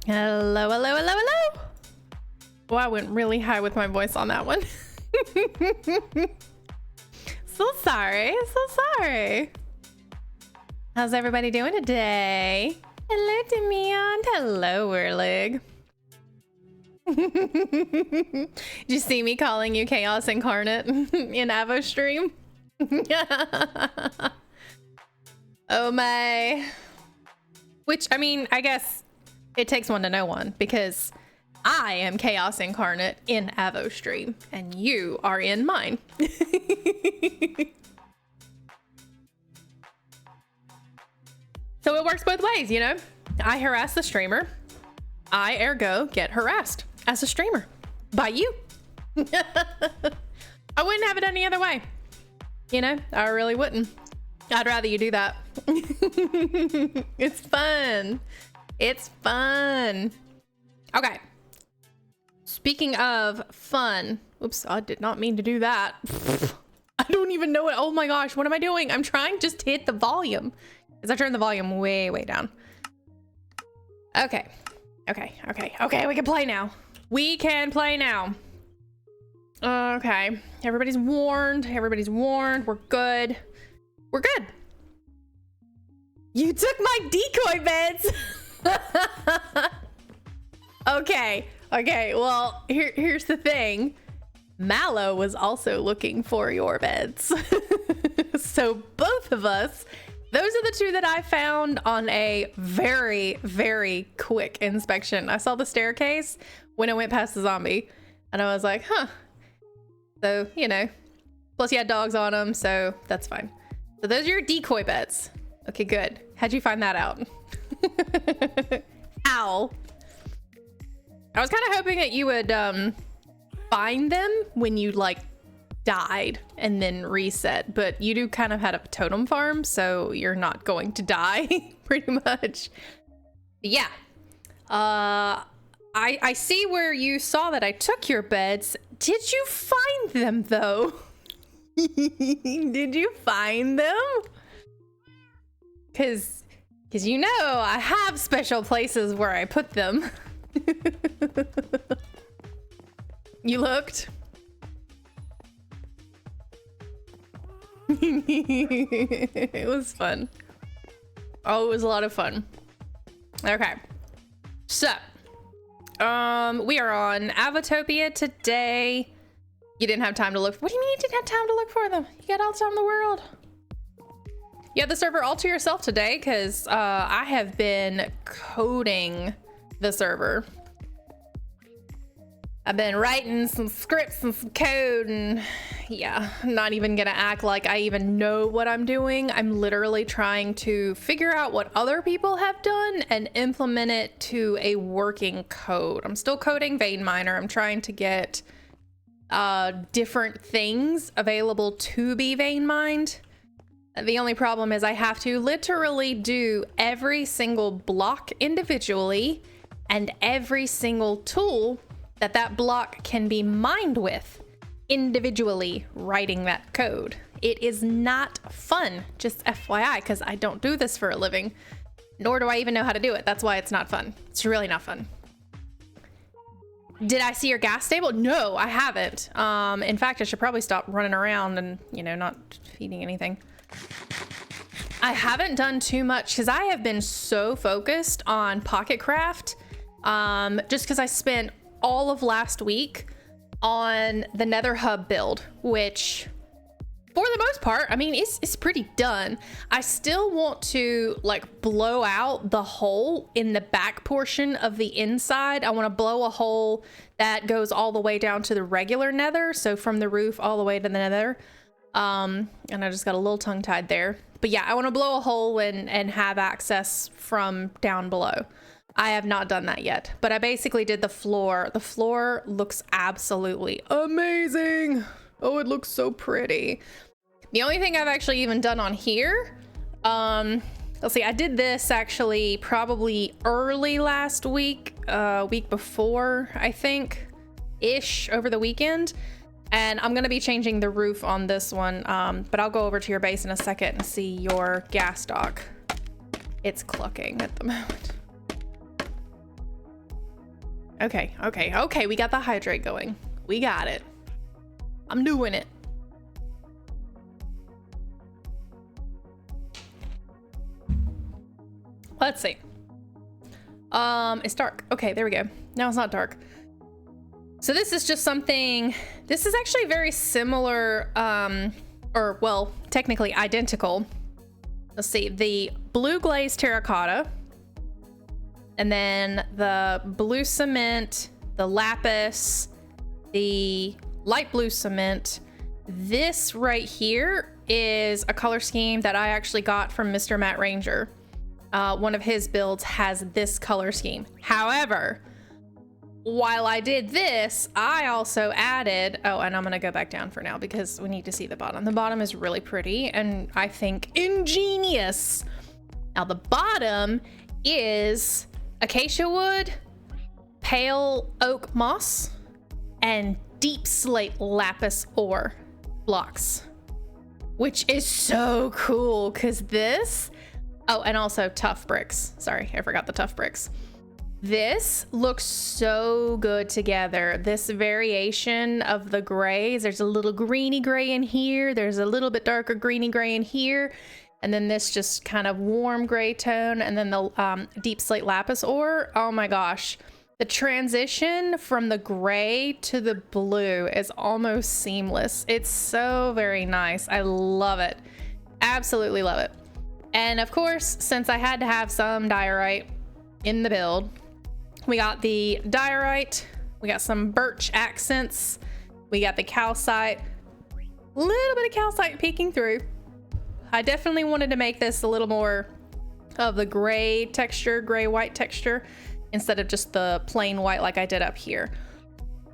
Hello, hello, hello, hello. Oh, I went really high with my voice on that one. So sorry, so sorry. How's everybody doing today? Hello, Demian. Hello, Whirlig. Did you see me calling you Chaos Incarnate in Avo stream? Oh my. Which, I mean, I guess it takes one to know one, because I am Chaos Incarnate in Avo stream, and you are in mine. So it works both ways, you know? I harass the streamer. I, ergo, get harassed as a streamer by you. I wouldn't have it any other way. You know, I really wouldn't. I'd rather you do that. It's fun. It's fun. Okay. Speaking of fun. Oops, I did not mean to do that. I don't even know it. Oh my gosh, what am I doing? I'm trying just to hit the volume. Because I turned the volume way, way down. Okay. Okay, okay, okay, we can play now. We can play now. Okay, everybody's warned. Everybody's warned. We're good. We're good. You took my decoy beds. Okay, okay, well, here's the thing. Mallow was also looking for your beds. So both of us, those are the two that I found on a very, very quick inspection. I saw the staircase when I went past the zombie, and I was like, huh. So, you know, plus you had dogs on them, so that's fine. So those are your decoy beds. Okay, good. How'd you find that out? Ow. I was kind of hoping that you would find them when you like died and then reset, but you do kind of had a totem farm, so you're not going to die pretty much. But yeah. I see where you saw that I took your beds. Did you find them though? Did you find them? Cause you know I have special places where I put them. You looked? It was fun. Oh, it was a lot of fun. Okay. So, we are on Avotopia today. You didn't have time to look. What do you mean you didn't have time to look for them? You got all the time in the world. You had the server all to yourself today because I have been coding the server. I've been writing some scripts and some code, and yeah, I'm not even gonna act like I even know what I'm doing. I'm literally trying to figure out what other people have done and implement it to a working code. I'm still coding Vein Miner. I'm trying to get different things available to be vein mined. The only problem is I have to literally do every single block individually and every single tool that block can be mined with individually, writing that code. It is not fun, just FYI, because I don't do this for a living, nor do I even know how to do it. That's why it's not fun. It's really not fun. Did I see your gas stable? No, I haven't. In fact, I should probably stop running around and, you know, not feeding anything. I haven't done too much because I have been so focused on Pocket Craft, just because I spent all of last week on the Nether Hub build, which for the most part, I mean, it's pretty done. I still want to like blow out the hole in the back portion of the inside. I want to blow a hole that goes all the way down to the regular Nether. So from the roof all the way to the Nether. And I just got a little tongue tied there, but yeah, I want to blow a hole and have access from down below. I have not done that yet, but I basically did the floor. The floor looks absolutely amazing. Oh, it looks so pretty. The only thing I've actually even done on here, let's see, I did this actually probably early last week, week before, I think, ish, over the weekend. And I'm gonna be changing the roof on this one, but I'll go over to your base in a second and see your gas dock. It's clucking at the moment. Okay, okay, okay. We got the hydrate going. We got it. I'm doing it. Let's see. It's dark. Okay, there we go. Now it's not dark. So this is just something, this is actually very similar, or well, technically identical. Let's see, the blue glazed terracotta, and then the blue cement, the lapis, the light blue cement. This right here is a color scheme that I actually got from Mr. Matt Ranger. One of his builds has this color scheme. However, while I did this, I also added, oh, and I'm gonna go back down for now because we need to see the bottom. The bottom is really pretty and I think ingenious. Now the bottom is acacia wood, pale oak moss, and deep slate lapis ore blocks, which is so cool because this, oh, and also tough bricks. Sorry, I forgot the tough bricks. This looks so good together. This variation of the grays, there's a little greeny gray in here. There's a little bit darker greeny gray in here. And then this just kind of warm gray tone. And then the deep slate lapis ore. Oh my gosh. The transition from the gray to the blue is almost seamless. It's so very nice. I love it. Absolutely love it. And of course, since I had to have some diorite in the build, we got the diorite, we got some birch accents, we got the calcite, a little bit of calcite peeking through. I definitely wanted to make this a little more of the gray texture, gray white texture, instead of just the plain white like I did up here.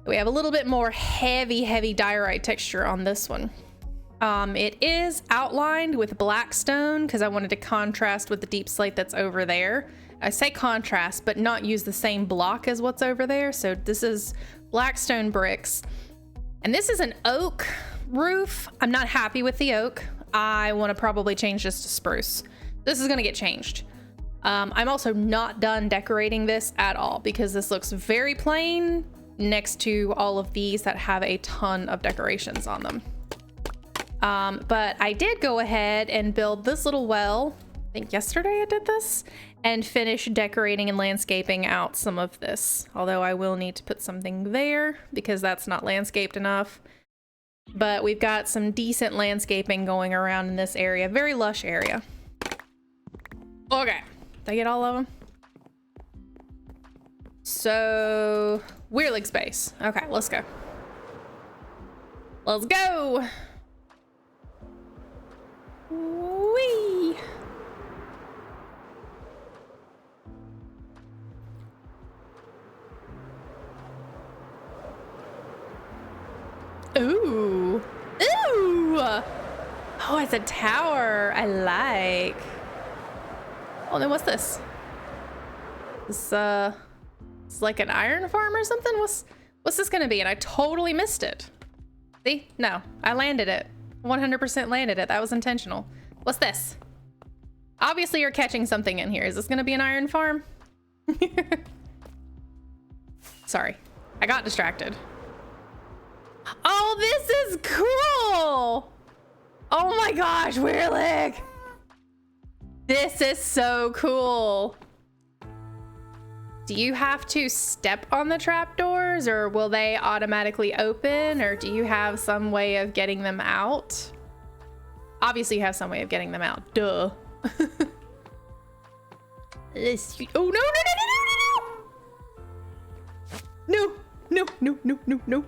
We have a little bit more heavy diorite texture on this one. It is outlined with black stone because I wanted to contrast with the deep slate that's over there. I say contrast, but not use the same block as what's over there. So this is black stone bricks. And this is an oak roof. I'm not happy with the oak. I want to probably change this to spruce. This is going to get changed. I'm also not done decorating this at all because this looks very plain next to all of these that have a ton of decorations on them. But I did go ahead and build this little well. I think yesterday I did this, and finish decorating and landscaping out some of this. Although I will need to put something there because that's not landscaped enough. But we've got some decent landscaping going around in this area. Very lush area. Okay, did I get all of them? So, Weirlig space. Okay, let's go. Let's go. Whee! Ooh. Ooh! Oh, it's a tower. I like. Oh, then what's this? This, it's like an iron farm or something? What's this gonna be? And I totally missed it. See? No, I landed it. 100% landed it. That was intentional. What's this? Obviously you're catching something in here. Is this gonna be an iron farm? Sorry, I got distracted. Oh, this is cool! Oh my gosh, Weirlig! This is so cool. Do you have to step on the trapdoors, or will they automatically open, or do you have some way of getting them out? Obviously you have some way of getting them out. Duh. This, oh, no. No.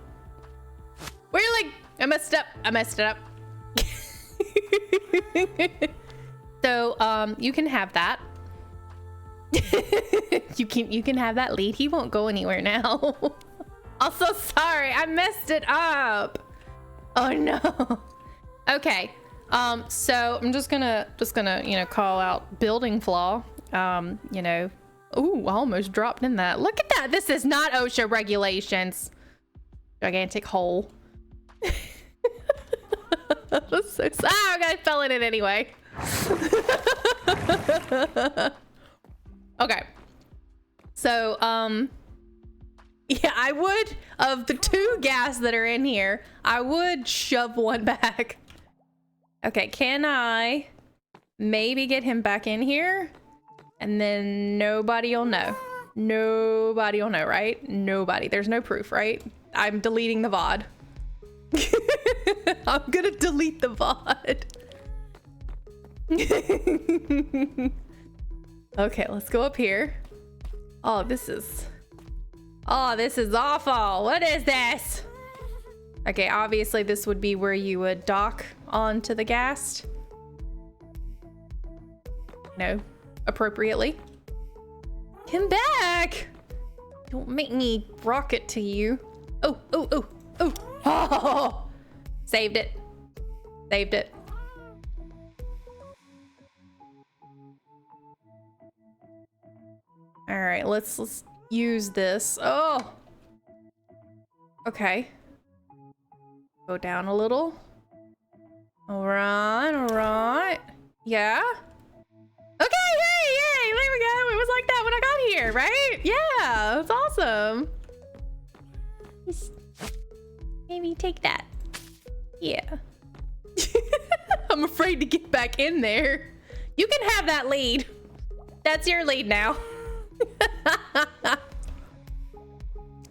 Weirlig! I messed up. I messed it up. So, you can have that. you can have that lead. He won't go anywhere now. I'm so sorry. I messed it up. Oh no. Okay. So I'm just gonna, you know, call out building flaw. You know, ooh, I almost dropped in that. Look at that. This is not OSHA regulations. Gigantic hole. That's so sad. Oh, I fell in it anyway. Okay. So, Yeah, I would, of the 2 gas that are in here, I would shove one back. Okay, can I maybe get him back in here? And then nobody will know. Nobody will know, right? Nobody. There's no proof, right? I'm deleting the VOD. I'm gonna delete the VOD. Okay, let's go up here. Oh, this is awful. What is this? Okay, obviously this would be where you would dock onto the gas. No, appropriately. Come back! Don't make me rocket to you. Oh, oh, oh, oh. Oh! Saved it. Saved it. All right, let's use this. Oh! Okay. Go down a little. All right, all right. Yeah? Okay, yay! There we go. It was like that when I got here, right? Yeah, that's awesome. Just maybe take that. Yeah. I'm afraid to get back in there. You can have that lead. That's your lead now.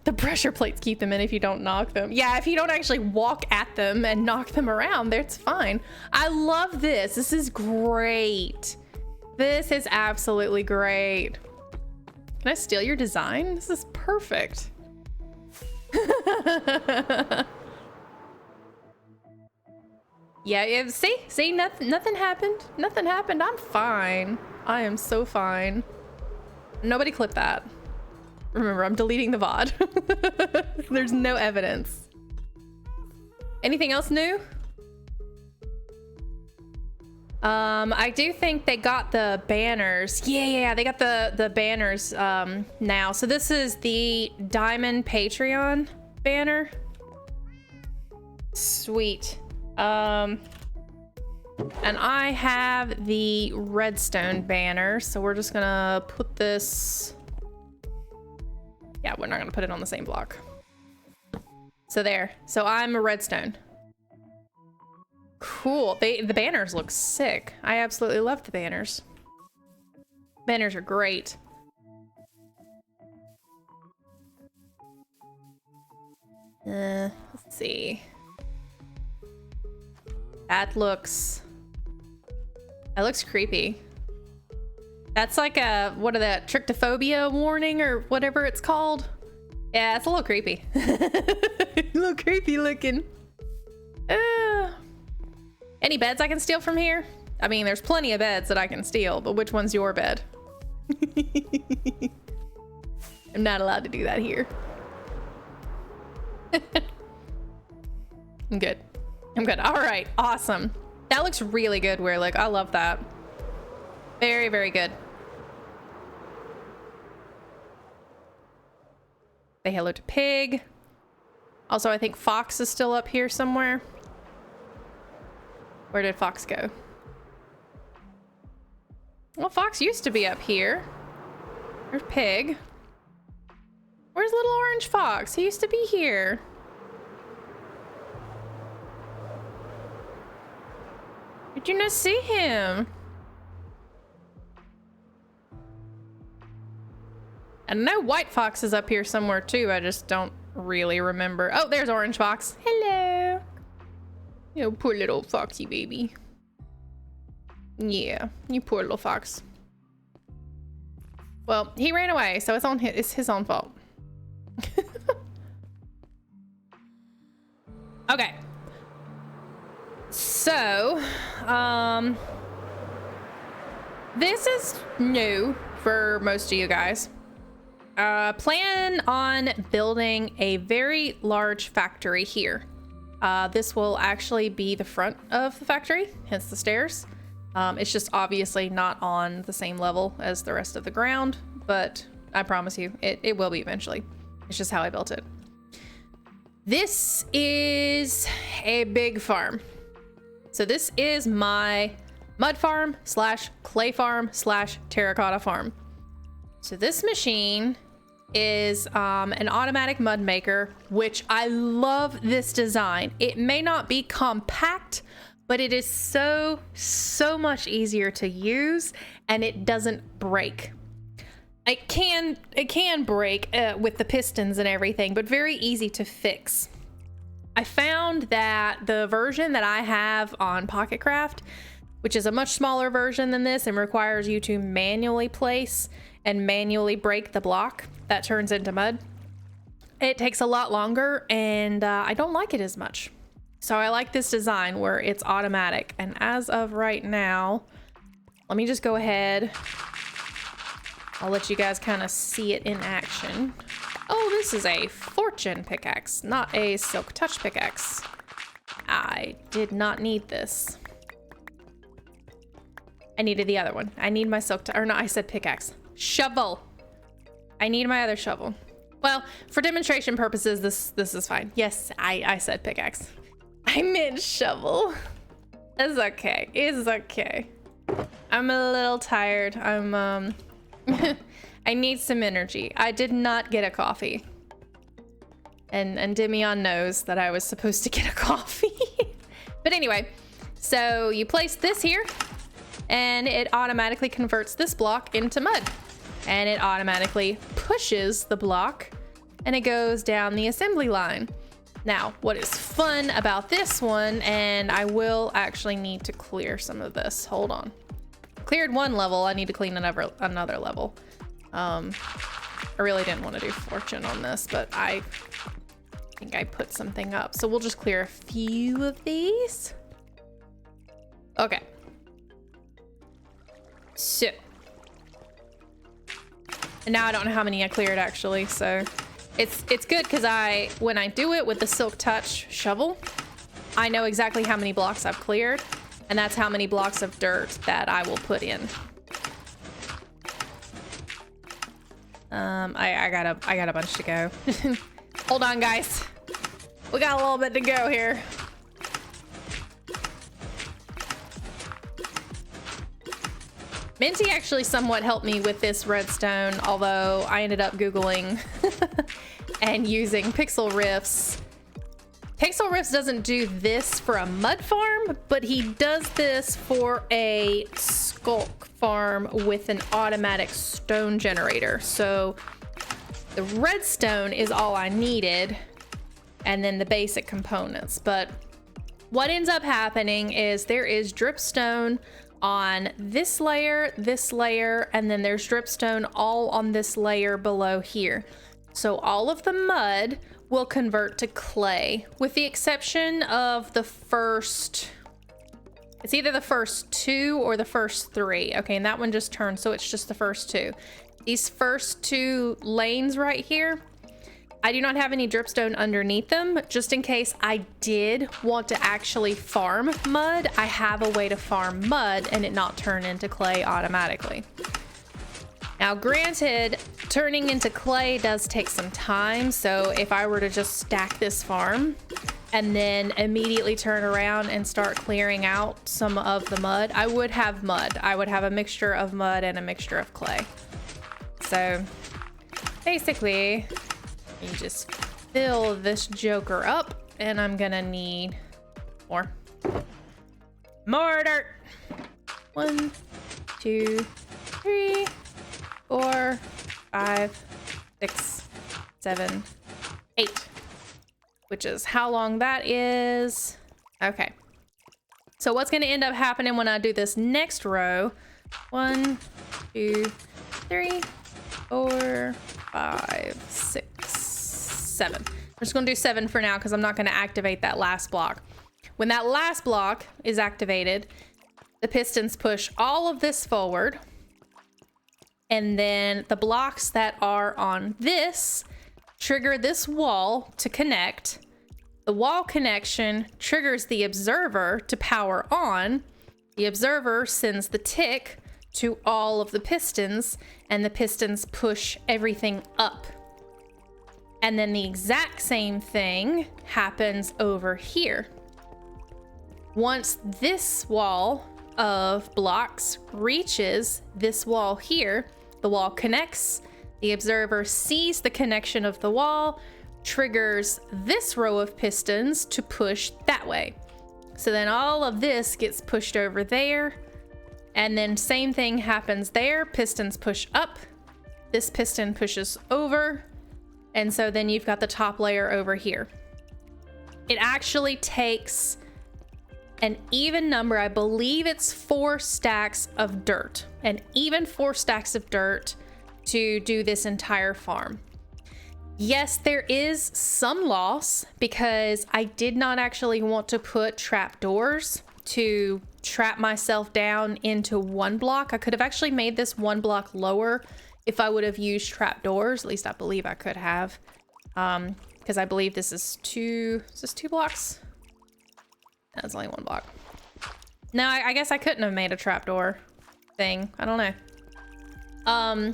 The pressure plates keep them in if you don't knock them. Yeah, if you don't actually walk at them and knock them around, that's fine. I love this. This is great. This is absolutely great. Can I steal your design? This is perfect. Yeah, see, nothing happened. Nothing happened. I'm fine. I am so fine. Nobody clip that. Remember, I'm deleting the VOD. There's no evidence. Anything else new? I do think they got the banners. Yeah, they got the banners now. So this is the Diamond Patreon banner. Sweet. And I have the Redstone banner, so we're just gonna put this... Yeah, we're not gonna put it on the same block. So there. So I'm a Redstone. Cool. The banners look sick. I absolutely love the banners. Banners are great. Let's see. That looks creepy. That's like a, what are that, tryptophobia warning or whatever it's called? Yeah, it's a little creepy. A little creepy looking. Any beds I can steal from here? I mean, there's plenty of beds that I can steal, but which one's your bed? I'm not allowed to do that here. I'm good. I'm good. All right. Awesome. That looks really good, Weirlick. I love that. Very, very good. Say hello to Pig. Also, I think Fox is still up here somewhere. Where did Fox go? Well, Fox used to be up here. There's Pig. Where's little orange Fox? He used to be here. Did you not see him? I know White Fox is up here somewhere too. I just don't really remember. Oh, there's Orange Fox. Hello. You know, poor little foxy baby. Yeah, you poor little fox. Well, he ran away, so it's his own fault. Okay. So, this is new for most of you guys. Plan on building a very large factory here. This will actually be the front of the factory, hence the stairs. It's just obviously not on the same level as the rest of the ground, but I promise you, it will be eventually. It's just how I built it. This is a big farm. So this is my mud farm / clay farm / terracotta farm. So this machine is an automatic mud maker, which I love this design. It may not be compact, but it is so much easier to use, and it doesn't break. It can break with the pistons and everything, but very easy to fix. I found that the version that I have on PocketCraft, which is a much smaller version than this and requires you to manually place and manually break the block that turns into mud, it takes a lot longer, and I don't like it as much. So I like this design where it's automatic. And as of right now, let me just go ahead. I'll let you guys kind of see it in action. Oh, this is a fortune pickaxe, not a silk touch pickaxe. I did not need this. I needed the other one. I need my or no, I said pickaxe. Shovel. I need my other shovel. Well, for demonstration purposes, this is fine. Yes, I said pickaxe. I meant shovel. It's okay. It's okay. I'm a little tired. I need some energy. I did not get a coffee. And Demion knows that I was supposed to get a coffee. But anyway, so you place this here, and it automatically converts this block into mud. And it automatically pushes the block, and it goes down the assembly line. Now, what is fun about this one, and I will actually need to clear some of this. Hold on. Cleared one level, I need to clean another level. I really didn't want to do fortune on this, but I think I put something up. So we'll just clear a few of these. Okay. So. And now I don't know how many I cleared actually, so it's good because when I do it with the silk touch shovel, I know exactly how many blocks I've cleared, and that's how many blocks of dirt that I will put in. I got a bunch to go. Hold on, guys. We got a little bit to go here. Minty actually somewhat helped me with this redstone, although I ended up Googling and using Pixel Riffs. Pixel Riffs doesn't do this for a mud farm, but he does this for a skulk farm with an automatic stone generator. So the redstone is all I needed, and then the basic components. But what ends up happening is there is dripstone on this layer, and then there's dripstone all on this layer below here. So all of the mud will convert to clay, with the exception of the first, it's either the first 2 or the first 3. Okay, and that one just turned, so it's just the first 2. These first 2 lanes right here, I do not have any dripstone underneath them, just in case I did want to actually farm mud. I have a way to farm mud and it not turn into clay automatically. Now, granted, turning into clay does take some time, so if I were to just stack this farm and then immediately turn around and start clearing out some of the mud, I would have mud. I would have a mixture of mud and a mixture of clay. So basically, you just fill this joker up, and I'm gonna need more dirt. 1, 2, 3, 4, 5, 6, 7, 8, which is how long that is. Okay. So what's going to end up happening when I do this next row? 1, 2, 3, 4, 5, 6, 7. I'm just going to do 7 for now because I'm not going to activate that last block. When that last block is activated, the pistons push all of this forward, and then the blocks that are on this trigger this wall to connect. The wall connection triggers the observer to power on. The observer sends the tick to all of the pistons, and the pistons push everything up. And then the exact same thing happens over here. Once this wall of blocks reaches this wall here, the wall connects, The observer sees the connection of the wall, triggers this row of pistons to push that way. So then all of this gets pushed over there, and then same thing happens there. Pistons push up, this piston pushes over, and so then you've got the top layer over here. It actually takes an even number, I believe it's 4 stacks of dirt, and even 4 stacks of dirt to do this entire farm. Yes, there is some loss because I did not actually want to put trapdoors to trap myself down into 1 block. I could have actually made this 1 block lower if I would have used trapdoors. At least I believe I could have, because I believe this is 2 blocks? That's only 1 block. No, I guess I couldn't have made a trapdoor thing. I don't know.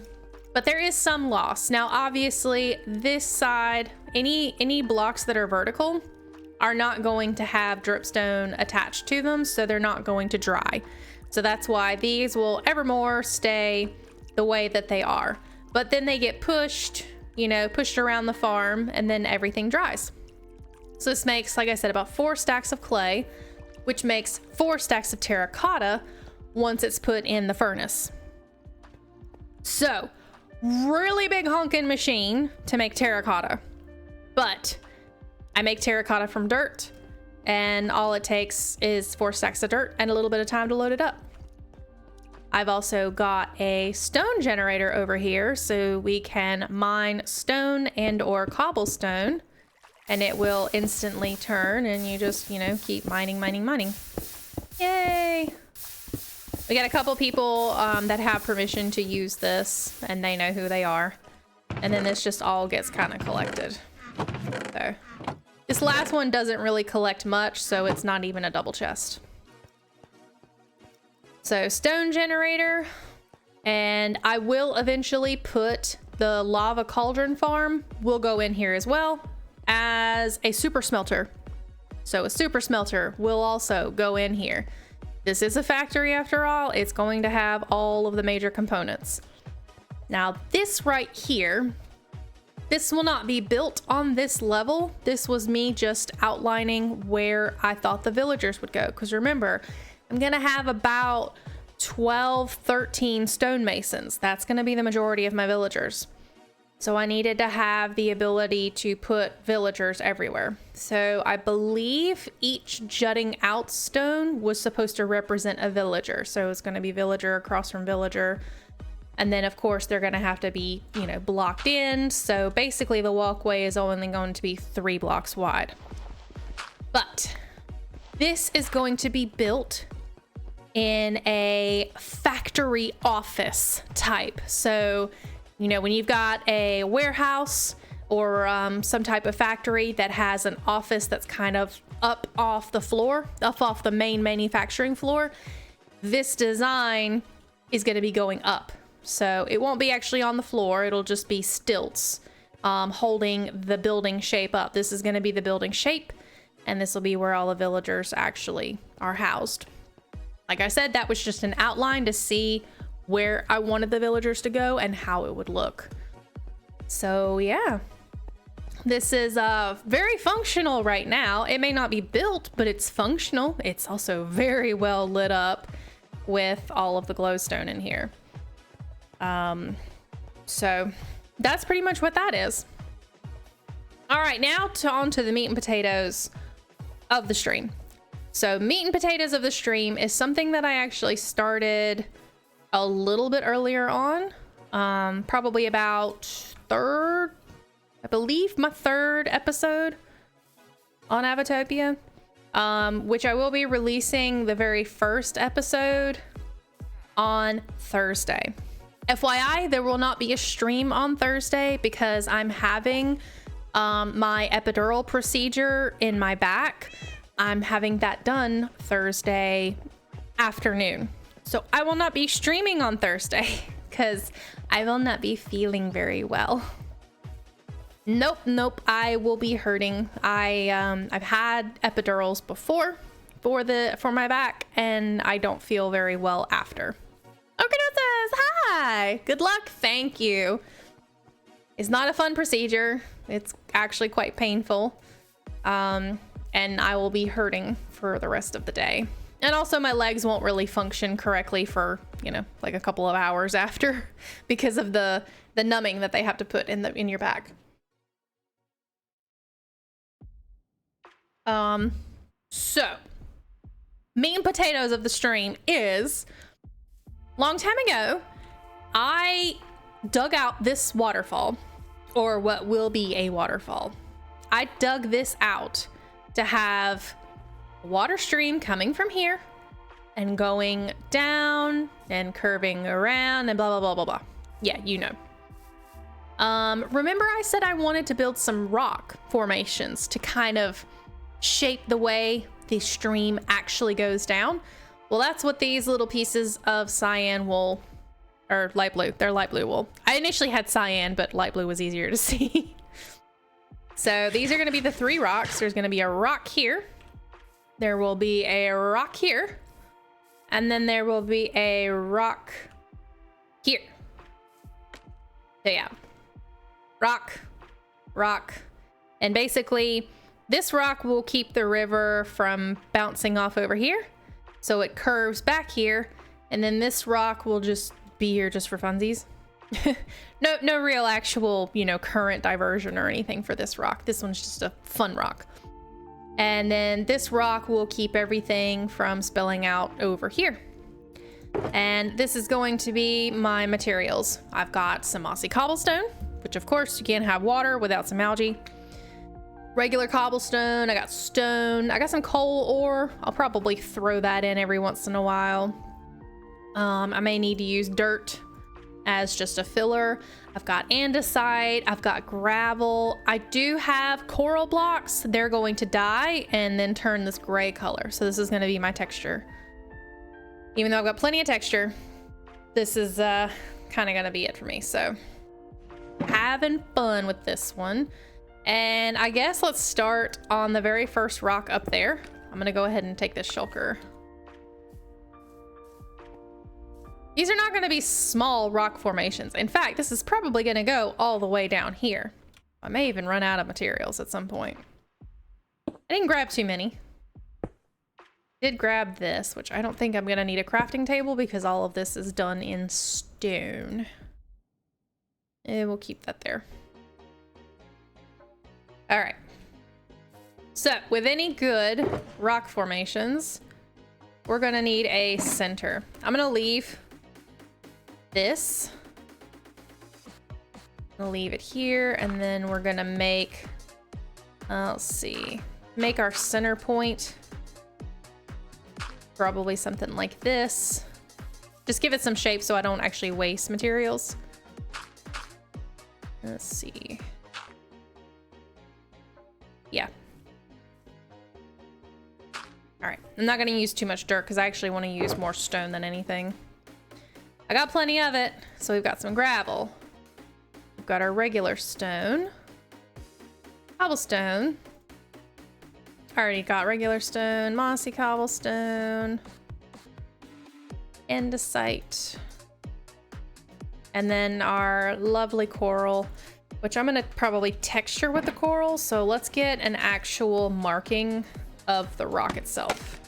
But there is some loss. Now, obviously, this side, any blocks that are vertical are not going to have dripstone attached to them, so they're not going to dry. So that's why these will evermore stay the way that they are. But then they get pushed, you know, pushed around the farm, and then everything dries. So this makes, like I said, about 4 stacks of clay, which makes 4 stacks of terracotta once it's put in the furnace. So, really big honking machine to make terracotta. But I make terracotta from dirt, and all it takes is 4 stacks of dirt and a little bit of time to load it up. I've also got a stone generator over here, so we can mine stone and or cobblestone, and it will instantly turn, and you just, you know, keep mining. Yay! We got a couple people that have permission to use this, and they know who they are. And then this just all gets kind of collected. So this last one doesn't really collect much, so it's not even a double chest. So stone generator, and I will eventually put the lava cauldron farm will go in here as well as a super smelter. So a super smelter will also go in here. This is a factory after all. It's going to have all of the major components. Now this right here, this will not be built on this level. This was me just outlining where I thought the villagers would go. Because remember, I'm gonna have about 12, 13 stonemasons. That's gonna be the majority of my villagers. So I needed to have the ability to put villagers everywhere. So I believe each jutting out stone was supposed to represent a villager. So it's going to be villager across from villager. And then of course they're going to have to be, you know, blocked in. So basically the walkway is only going to be 3 blocks wide. But this is going to be built in a factory office type. So, you know, when you've got a warehouse or some type of factory that has an office that's kind of up off the floor, up off the main manufacturing floor, this design is going to be going up. So it won't be actually on the floor. It'll just be stilts holding the building shape up. This is going to be the building shape, and this will be where all the villagers actually are housed. Like I said, that was just an outline to see where I wanted the villagers to go and how it would look. So yeah, this is very functional right now. It may not be built, but it's functional. It's also very well lit up with all of the glowstone in here. So that's pretty much what that is. All right, now on to the meat and potatoes of the stream. So meat and potatoes of the stream is something that I actually started a little bit earlier on, probably about I believe my 3rd episode on Avatopia, which I will be releasing the very first episode on Thursday. FYI, there will not be a stream on Thursday because I'm having my epidural procedure in my back. I'm having that done Thursday afternoon. So I will not be streaming on Thursday because I will not be feeling very well. Nope, I will be hurting. I've had epidurals before for my back, and I don't feel very well after. Okay, says hi. Good luck. Thank you. is not a fun procedure. It's actually quite painful. And I will be hurting for the rest of the day. And also my legs won't really function correctly for, you know, like a couple of hours after because of the numbing that they have to put in your back. So meat and potatoes of the stream is, long time ago, I dug out this waterfall, or what will be a waterfall. I dug this out to have a water stream coming from here and going down and curving around and blah, blah, blah, blah, blah. Yeah, you know. Remember I said I wanted to build some rock formations to kind of shape the way the stream actually goes down? Well, that's what these little pieces of cyan wool, or light blue, they're light blue wool. I initially had cyan, but light blue was easier to see. So these are gonna be the 3 rocks. There's gonna be a rock here. There will be a rock here. And then there will be a rock here. So yeah, rock, rock. And basically this rock will keep the river from bouncing off over here. So it curves back here. And then this rock will just be here just for funsies. No real actual, you know, current diversion or anything for this rock. This one's just a fun rock. And then this rock will keep everything from spilling out over here. And this is going to be my materials. I've got some mossy cobblestone, which of course you can't have water without some algae. Regular cobblestone, I got stone, I got some coal ore. I'll probably throw that in every once in a while. I may need to use dirt as just a filler. I've got andesite, I've got gravel. I do have coral blocks. They're going to die and then turn this gray color. So this is gonna be my texture. Even though I've got plenty of texture, this is kind of gonna be it for me. So having fun with this one. And I guess let's start on the very first rock up there. I'm gonna go ahead and take this shulker. These are not gonna be small rock formations. In fact, this is probably gonna go all the way down here. I may even run out of materials at some point. I didn't grab too many. Did grab this, which I don't think I'm gonna need a crafting table because all of this is done in stone. And we'll keep that there. All right. So with any good rock formations, we're gonna need a center. I'm gonna leave this. I'm gonna leave it here, and then we're gonna make, let's see, make our center point. Probably something like this. Just give it some shape so I don't actually waste materials. Let's see. Yeah. All right, I'm not gonna use too much dirt because I actually want to use more stone than anything. I got plenty of it, so we've got some gravel. We've got our regular stone. Cobblestone. Already got regular stone, mossy cobblestone, andesite, and then our lovely coral, which I'm gonna probably texture with the coral. So let's get an actual marking of the rock itself.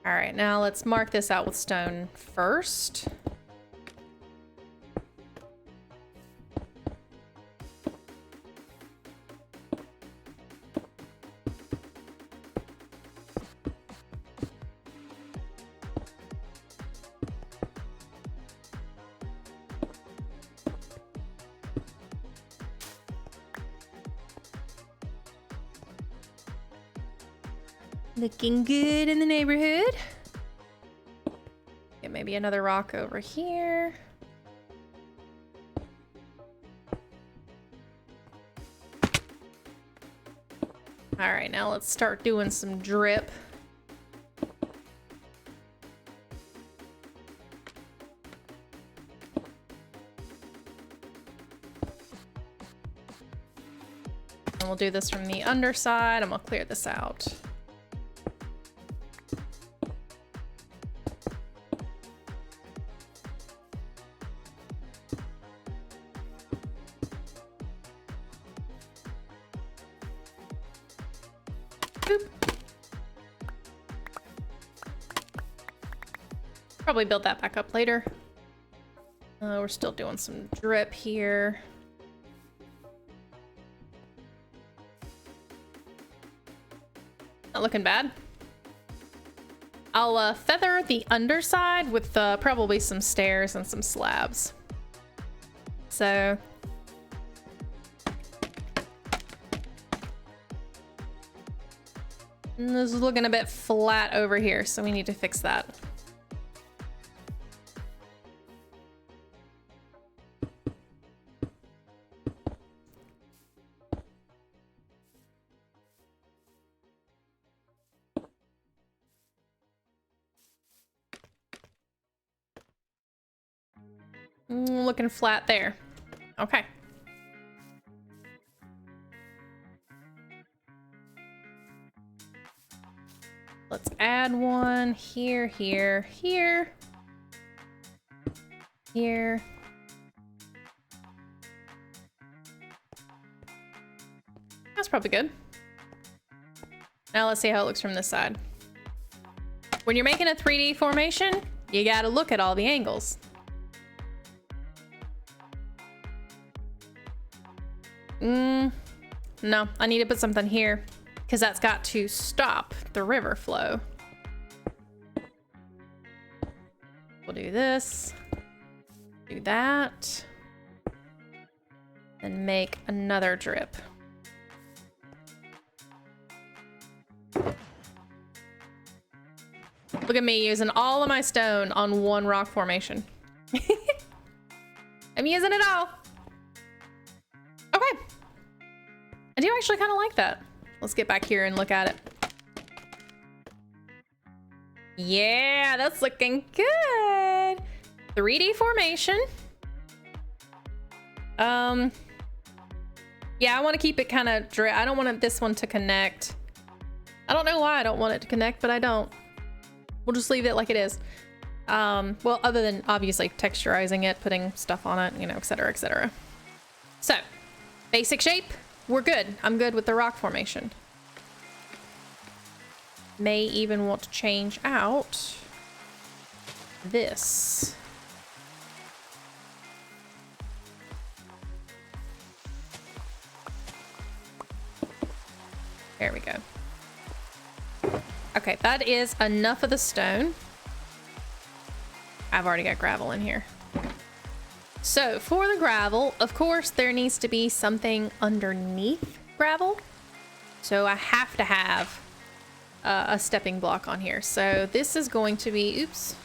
All right, now let's mark this out with stone first. Looking good in the neighborhood. Get maybe another rock over here. All right, now let's start doing some drip. And we'll do this from the underside. I'm gonna clear this out. Boop. Probably build that back up later. We're still doing some drip here. Not looking bad. I'll feather the underside with probably some stairs and some slabs. So this is looking a bit flat over here, so we need to fix that. Looking flat there. Okay. Let's add one here, here, here, here. That's probably good. Now let's see how it looks from this side. When you're making a 3D formation, you gotta look at all the angles. No, I need to put something here because that's got to stop the river flow. We'll do this, do that, and make another drip. Look at me using all of my stone on one rock formation. I'm using it all. Okay. I do actually kind of like that. Let's get back here and look at it. Yeah, that's looking good. 3D formation. Yeah, I want to keep it kind of dry. I don't want this one to connect. I don't know why I don't want it to connect, but I don't. We'll just leave it like it is. Well, other than obviously texturizing it, putting stuff on it, you know, etc., etc. So, basic shape. We're good. I'm good with the rock formation. May even want to change out this. There we go. Okay, that is enough of the stone. I've already got gravel in here. So for the gravel, of course, there needs to be something underneath gravel. So I have to have a stepping block on here. So this is going to be, oops.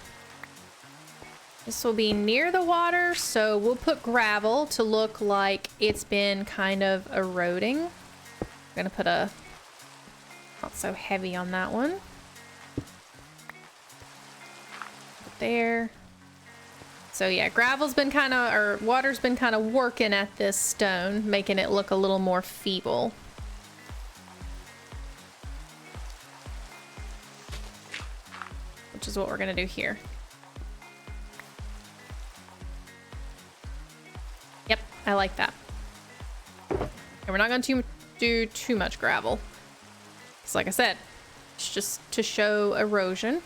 This will be near the water. So we'll put gravel to look like it's been kind of eroding. I'm gonna put a, not so heavy on that one. Put there. So yeah, gravel's been kind of, or water's been kind of working at this stone, making it look a little more feeble. Which is what we're gonna do here. Yep, I like that. And we're not gonna do too much gravel. Because like I said, it's just to show erosion.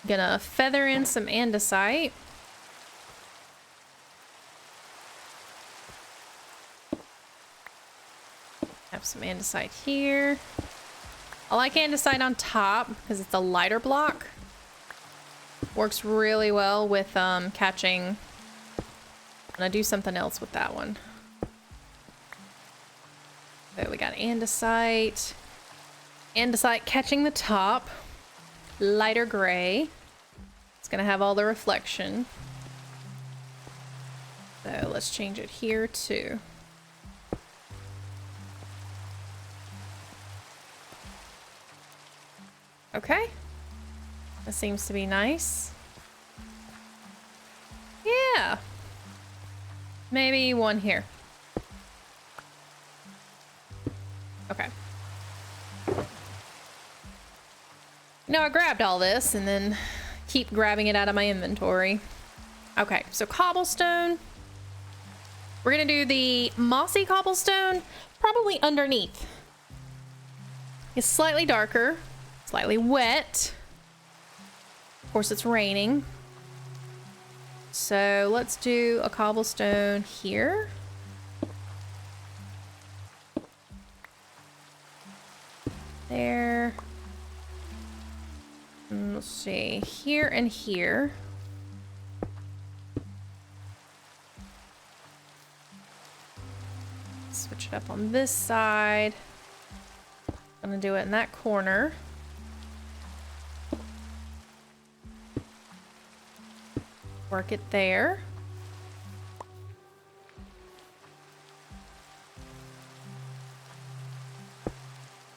Gonna feather in some andesite. Have some andesite here. I like andesite on top because it's a lighter block. Works really well with catching. I'm gonna do something else with that one. So we got andesite. Andesite catching the top. Lighter gray. It's gonna have all the reflection. So let's change it here too. Okay. That seems to be nice. Yeah. Maybe one here. Okay. Now I grabbed all this and then keep grabbing it out of my inventory. Okay, so cobblestone. We're gonna do the mossy cobblestone, probably underneath. It's slightly darker, slightly wet. Of course, it's raining. So let's do a cobblestone here. There. And let's see, here and here. Switch it up on this side. I'm gonna do it in that corner. Work it there.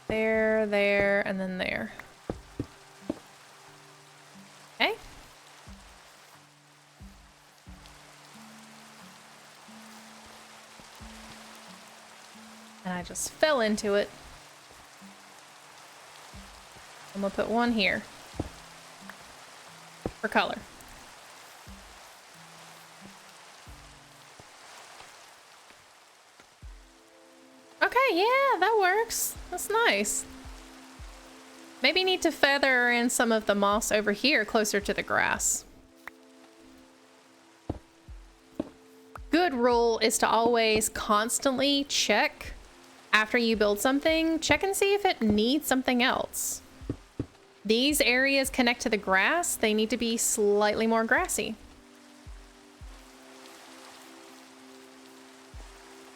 There, there, and then there. Okay. And I just fell into it. I'm gonna put one here for color. Okay, yeah, that works. That's nice. Maybe need to feather in some of the moss over here closer to the grass. Good rule is to always constantly check after you build something. Check and see if it needs something else. These areas connect to the grass. They need to be slightly more grassy.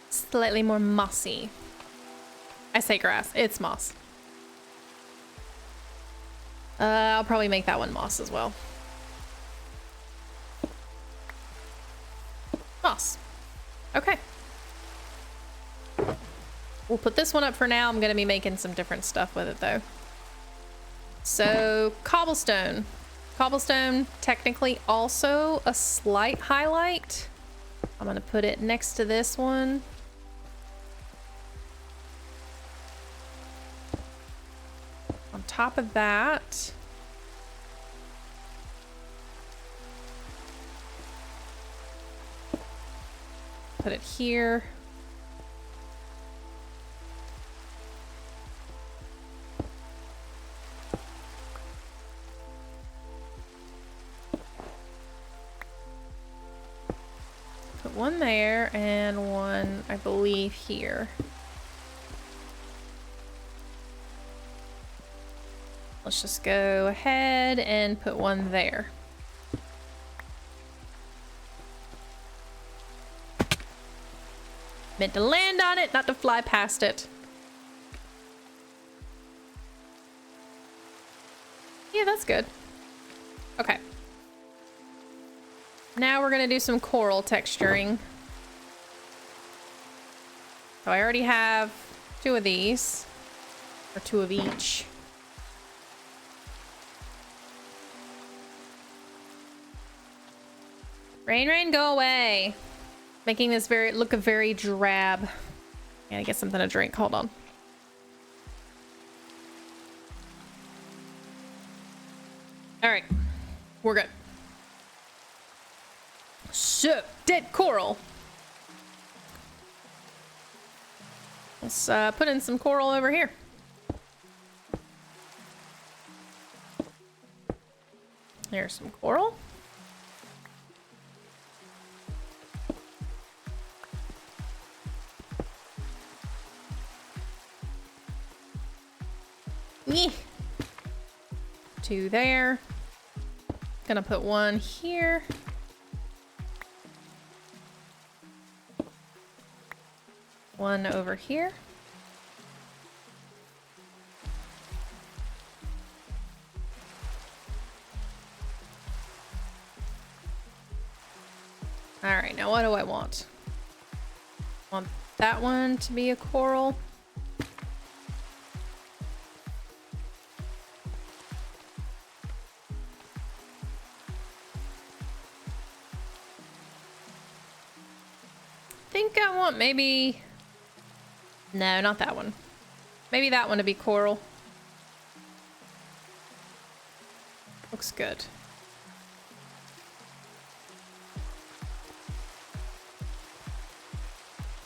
Slightly more mossy. I say grass, it's moss. I'll probably make that one moss as well. Moss. Okay. We'll put this one up for now. I'm gonna be making some different stuff with it though. So, cobblestone. Cobblestone, technically also a slight highlight. I'm gonna put it next to this one. On top of that, put it here. Put one there and one, I believe, here. Let's just go ahead and put one there. Meant to land on it, not to fly past it. Yeah, that's good. Okay. Now we're gonna do some coral texturing. So I already have 2 of these, or 2 of each. Rain, rain, go away. Making this look very drab. Gotta get something to drink. Hold on. All right, we're good. So, dead coral. Let's put in some coral over here. There's some coral. Yeah. 2 there. Gonna put 1 here. One over here. All right, now what do I want? Want that one to be a coral. I think I want maybe... No, not that one. Maybe that one to be coral. Looks good.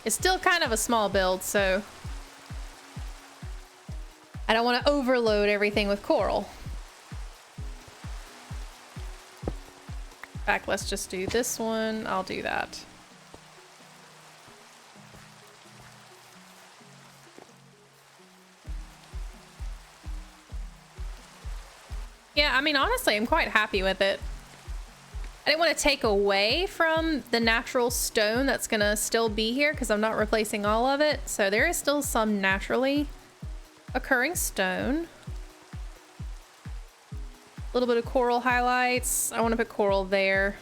It's still kind of a small build, so I don't want to overload everything with coral. In fact, let's just do this one. I'll do that. Yeah, I mean, honestly, I'm quite happy with it. I didn't want to take away from the natural stone that's gonna still be here because I'm not replacing all of it. So there is still some naturally occurring stone. A little bit of coral highlights. I want to put coral there.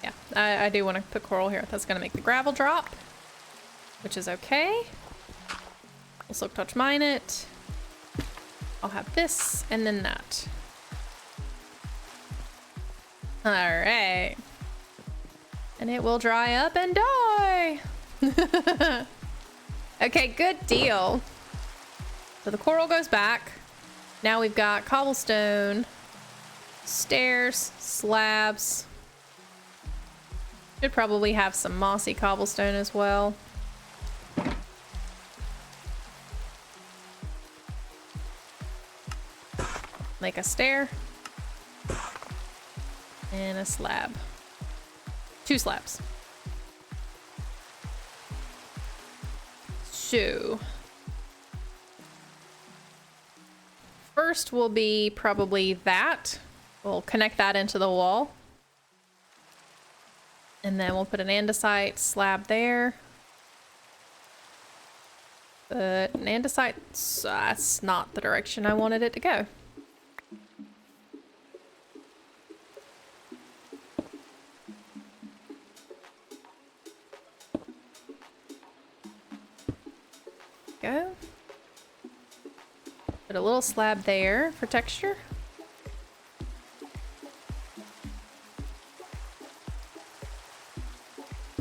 Yeah, I do want to put coral here. That's gonna make the gravel drop, which is okay. We'll silk touch mine it. I'll have this and then that. All right. And it will dry up and die. Okay, good deal. So the coral goes back. Now we've got cobblestone, stairs, slabs. Should probably have some mossy cobblestone as well. Make a stair and a slab. 2 slabs. So first will be probably that. We'll connect that into the wall. And then we'll put an andesite slab there. But an andesite, that's not the direction I wanted it to go. Go. Put a little slab there for texture.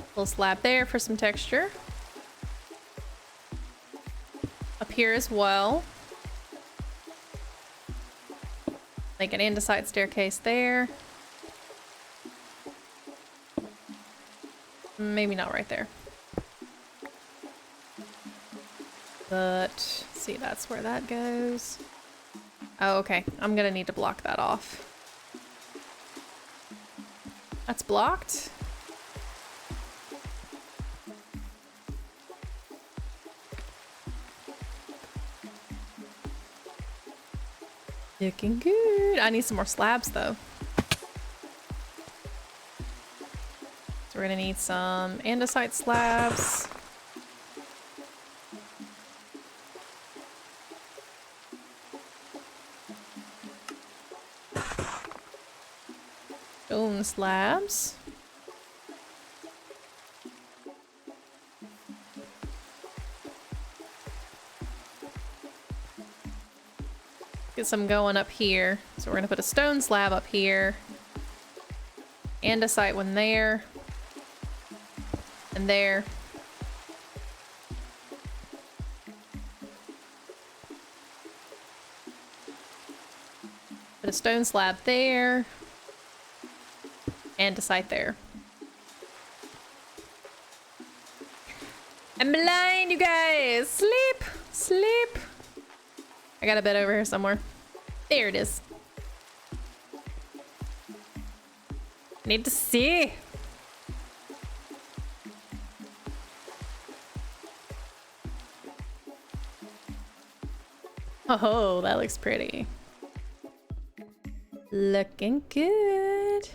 Little slab there for some texture. Up here as well. Like an andesite staircase there. Maybe not right there. But see, that's where that goes. Oh, okay. I'm gonna need to block that off. That's blocked. Looking good. I need some more slabs though. So we're gonna need some andesite slabs. Stone slabs. Get some going up here. So we're gonna put a stone slab up here. Andesite one there. And there. Put a stone slab there. Andesite there. I'm blind, you guys. Sleep, sleep. I got a bed over here somewhere. There it is. Need to see. Oh, that looks pretty. Looking good.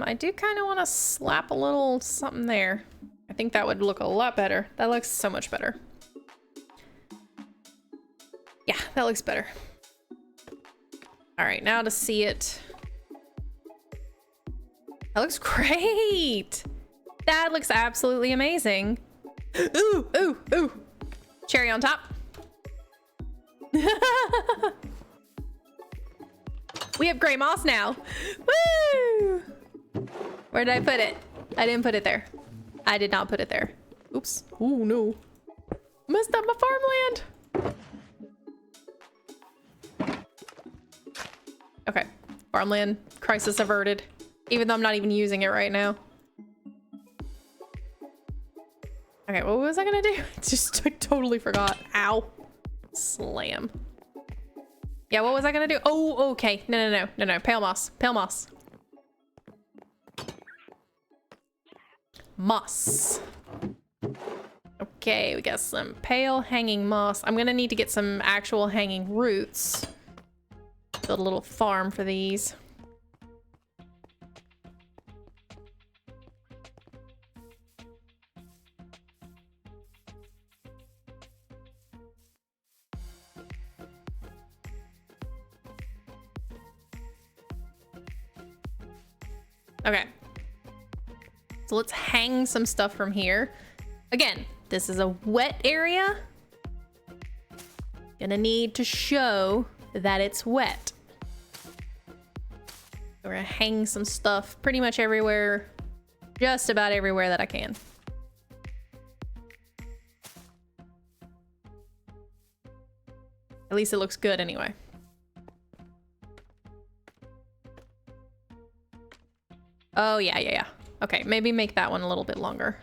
I do kind of want to slap a little something there. I think that would look a lot better. That looks so much better. Yeah, that looks better. All right, now to see it. That looks great. That looks absolutely amazing. Ooh, ooh, ooh. Cherry on top. We have gray moss now. Woo! Where did I put it? I didn't put it there. I did not put it there. Oops. Oh no. Messed up my farmland. Okay. Farmland crisis averted. Even though I'm not even using it right now. Okay, what was I gonna do? I totally forgot. Ow. Slam. Yeah, what was I gonna do? Oh, okay. No. Pale moss. Pale moss. Moss. Okay, we got some pale hanging moss. I'm gonna need to get some actual hanging roots. Build a little farm for these. Okay. So let's hang some stuff from here. Again, this is a wet area. Gonna need to show that it's wet. We're gonna hang some stuff pretty much everywhere, just about everywhere that I can. At least it looks good anyway. Oh, yeah. Okay, maybe make that one a little bit longer.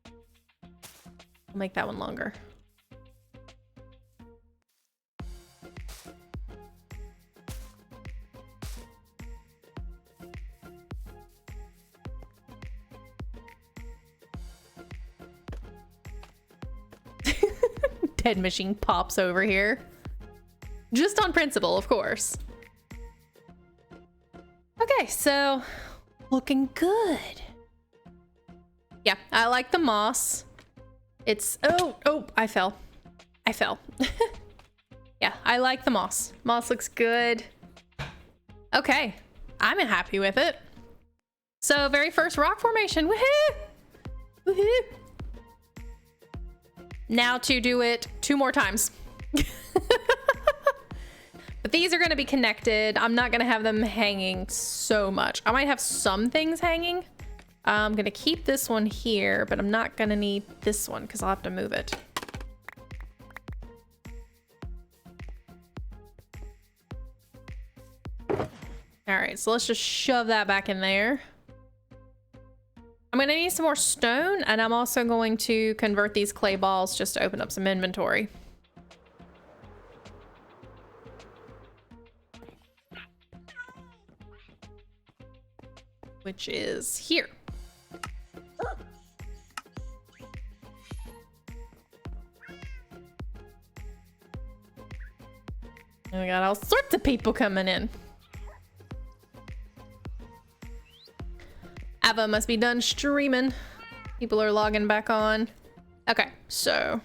I'll make that one longer. Dead machine pops over here. Just on principle, of course. Okay, so looking good. Yeah, I like the moss. It's, oh, I fell. Yeah, I like the moss. Moss looks good. Okay, I'm happy with it. So very first rock formation, woohoo! Woohoo! Now to do it 2 more times. But these are gonna be connected. I'm not gonna have them hanging so much. I might have some things hanging. I'm gonna keep this one here, but I'm not gonna need this one because I'll have to move it. All right, so let's just shove that back in there. I'm gonna need some more stone, and I'm also going to convert these clay balls just to open up some inventory. Which is here. And we got all sorts of people coming in. Ava must be done streaming. People are logging back on. Okay, so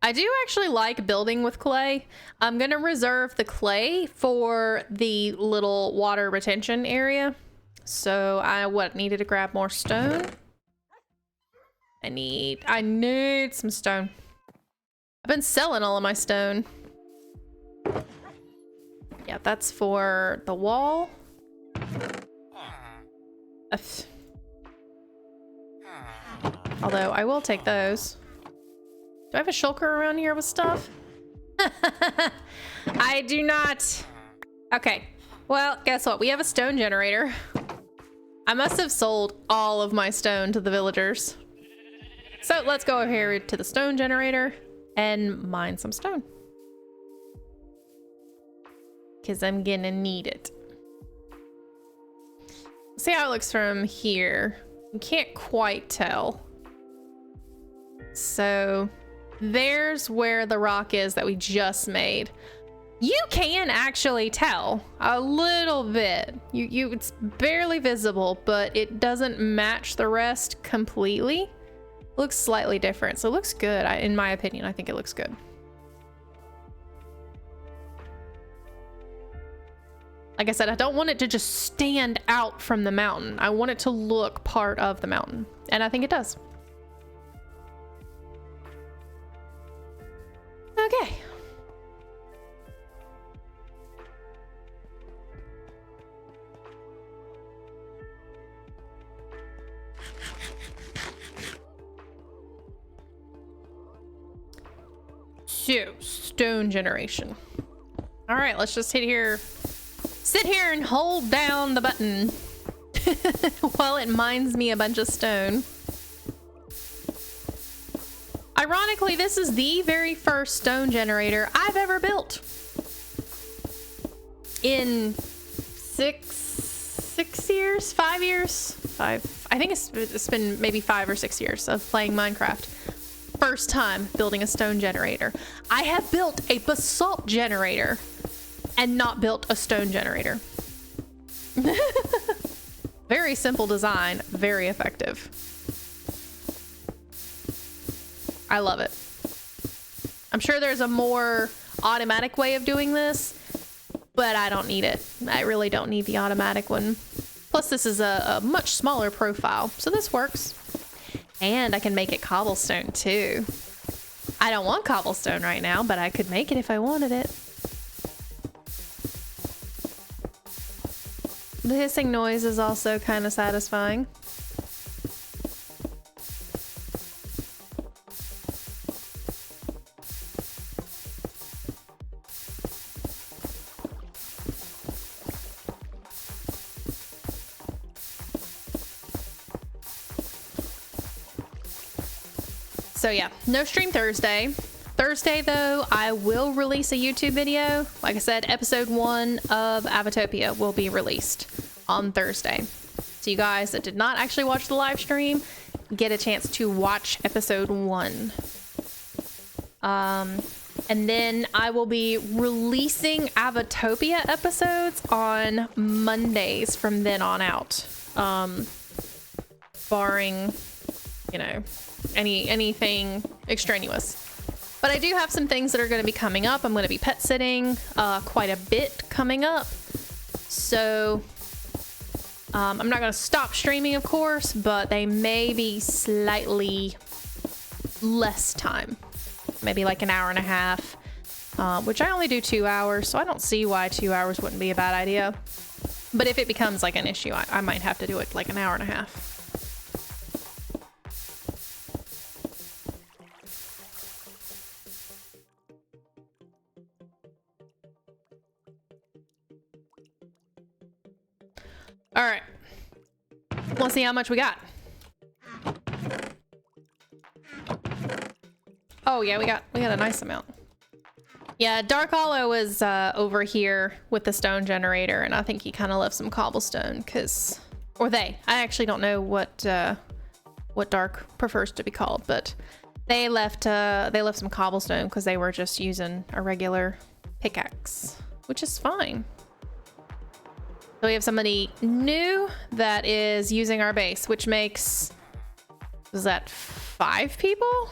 I do actually like building with clay. I'm gonna reserve the clay for the little water retention area. So I needed to grab more stone. I need some stone. I've been selling all of my stone. Yeah, that's for the wall. Although I will take those. Do I have a shulker around here with stuff? I do not. Okay. Well, guess what? We have a stone generator. I must have sold all of my stone to the villagers. So let's go over here to the stone generator and mine some stone. Because I'm gonna need it. See how it looks from here. You can't quite tell. So there's where the rock is that we just made. You can actually tell a little bit. It's barely visible, but it doesn't match the rest completely. It looks slightly different, so it looks good. In my opinion, I think it looks good. Like I said, I don't want it to just stand out from the mountain. I want it to look part of the mountain, and I think it does. Okay. So, stone generation. All right, let's just sit here and hold down the button while it mines me a bunch of stone. Ironically, this is the very first stone generator I've ever built. In 5 years? I think it's been maybe 5 or 6 years of playing Minecraft. First time building a stone generator. I have built a basalt generator and not built a stone generator. Very simple design, very effective. I love it. I'm sure there's a more automatic way of doing this, but I don't need it. I really don't need the automatic one. Plus, this is a much smaller profile, so this works. And I can make it cobblestone too. I don't want cobblestone right now, but I could make it if I wanted it. The hissing noise is also kind of satisfying. So yeah, no stream Thursday. Thursday though, I will release a YouTube video. Like I said, episode 1 of Avatopia will be released on Thursday. So you guys that did not actually watch the live stream, get a chance to watch episode 1. And then I will be releasing Avatopia episodes on Mondays from then on out. Barring, you know, anything extraneous. But I do have some things that are going to be coming up. I'm going to be pet sitting quite a bit coming up. So I'm not going to stop streaming, of course, but they may be slightly less time. Maybe like an hour and a half, which I only do 2 hours. So I don't see why 2 hours wouldn't be a bad idea. But if it becomes like an issue, I might have to do it like an hour and a half. All right, let's see how much we got. Oh yeah, we got a nice amount. Yeah, Dark Hollow is over here with the stone generator, and I think he kind of left some cobblestone, or they. I actually don't know what Dark prefers to be called, but they left some cobblestone because they were just using a regular pickaxe, which is fine. So we have somebody new that is using our base, which makes, is that 5 people?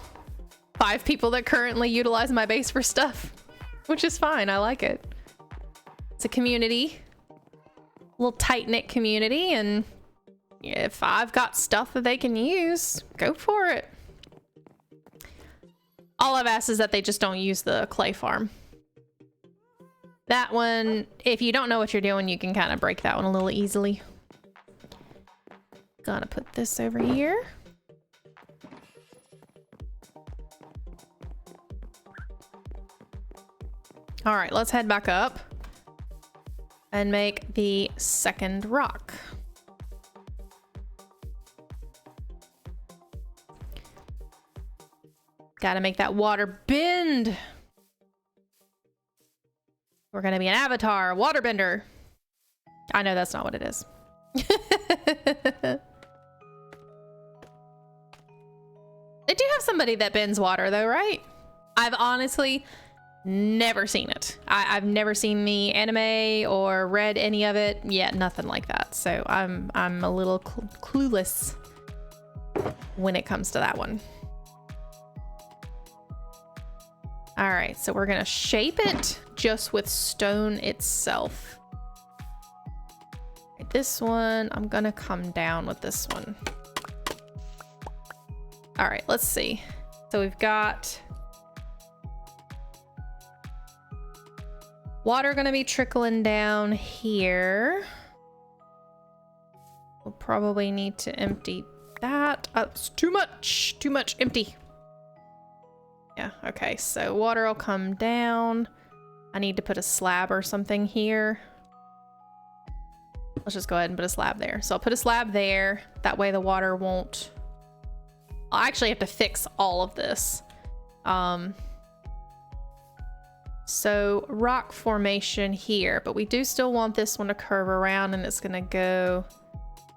5 people that currently utilize my base for stuff, which is fine. I like it. It's a community, a little tight-knit community, and if I've got stuff that they can use, go for it. All I've asked is that they just don't use the clay farm. That one, if you don't know what you're doing, you can kind of break that one a little easily. Gonna put this over here. All right, let's head back up and make the second rock. Gotta make that water bend. We're gonna be an avatar, a waterbender. I know that's not what it is. They do have somebody that bends water though, right? I've honestly never seen it. I've never seen the anime or read any of it. Yeah, nothing like that. So I'm a little clueless when it comes to that one. All right, so we're gonna shape it just with stone itself. This one, I'm gonna come down with this one. All right, let's see. So we've got water gonna be trickling down here. We'll probably need to empty that. It's too much empty. Yeah, okay, so water will come down. I need to put a slab or something here. Let's just go ahead and put a slab there. So I'll put a slab there. That way the water won't... I'll actually have to fix all of this. So rock formation here, but we do still want this one to curve around, and it's gonna go